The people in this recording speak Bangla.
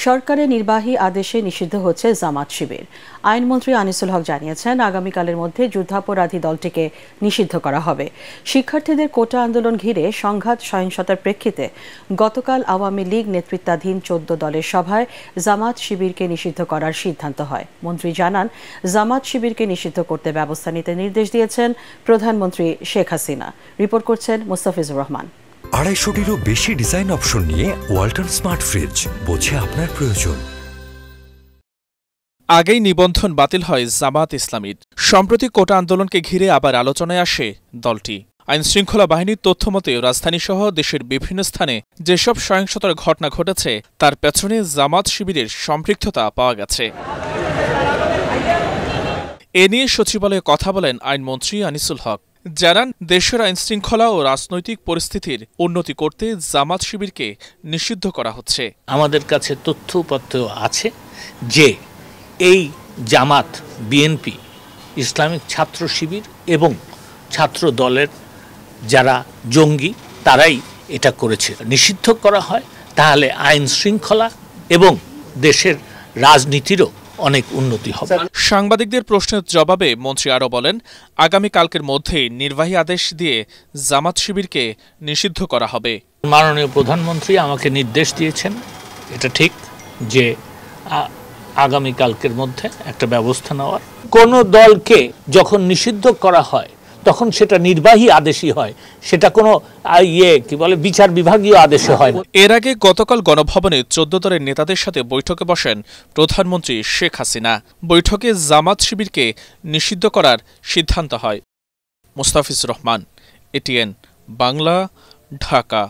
সরকারের নির্বাহী আদেশে নিষিদ্ধ হচ্ছে জামাত শিবির। আইনমন্ত্রী আনিসুল হক জানিয়েছেন, আগামীকালের মধ্যে যুদ্ধাপরাধী দলটিকে নিষিদ্ধ করা হবে। শিক্ষার্থীদের কোটা আন্দোলন ঘিরে সংঘাত সহিংসতার প্রেক্ষিতে গতকাল আওয়ামী লীগ নেতৃত্বাধীন ১৪ দলের সভায় জামাত শিবিরকে নিষিদ্ধ করার সিদ্ধান্ত হয়। মন্ত্রী জানান, জামাত শিবিরকে নিষিদ্ধ করতে ব্যবস্থা নিতে নির্দেশ দিয়েছেন প্রধানমন্ত্রী শেখ হাসিনা। রিপোর্ট করছেন মুস্তাফিজুর রহমান। ২৫০টিরও বেশি ডিজাইন অপশন নিয়ে ওয়ালটন স্মার্ট ফ্রিজ, বোঝে আপনার প্রয়োজন। আগেই নিবন্ধন বাতিল হয় জামাত ইসলামীর। সম্প্রতি কোটা আন্দোলনকে ঘিরে আবার আলোচনায় আসে দলটি। আইনশৃঙ্খলা বাহিনীর তথ্যমতে রাজধানীসহ দেশের বিভিন্ন স্থানে যেসব সহিংসতার ঘটনা ঘটেছে তার পেছনে জামাত শিবিরের সম্পৃক্ততা পাওয়া গেছে। এ নিয়ে সচিবালয়ে কথা বলেন আইনমন্ত্রী আনিসুল হক। জানান, দেশের আইনশৃঙ্খলা ও রাজনৈতিক পরিস্থিতির উন্নতি করতে জামাত শিবিরকে নিষিদ্ধ করা হচ্ছে। আমাদের কাছে তথ্যপত্র আছে যে এই জামাত, বিএনপি, ইসলামিক ছাত্র শিবির এবং ছাত্র দলের যারা জঙ্গি তারাই এটা করেছে। নিষিদ্ধ করা হয় তাহলে আইন শৃঙ্খলা এবং দেশের রাজনীতিরও অনেক উন্নতি হবে। সাংবাদিকদের প্রশ্নের জবাবে মন্ত্রী আরও বলেন, আগামীকালকের মধ্যেই নির্বাহী আদেশ দিয়ে জামাত শিবিরকে নিষিদ্ধ করা হবে। মাননীয় প্রধানমন্ত্রী আমাকে নির্দেশ দিয়েছেন, এটা ঠিক যে আগামীকালকের মধ্যে একটা ব্যবস্থা নেওয়ার। কোন দলকে যখন নিষিদ্ধ করা হয় তখন সেটা নির্বাহী আদেশই হয়, সেটা কোনো বিচার বিভাগীয় আদেশে হয় না। এর আগে গতকাল গণভবনে ১৪ দলের নেতাদের সাথে বৈঠকে বসেন প্রধানমন্ত্রী শেখ হাসিনা। বৈঠকে জামাত শিবিরকে নিষিদ্ধ করার সিদ্ধান্ত হয়। মুস্তাফিজুর রহমান, এটিএন বাংলা, ঢাকা।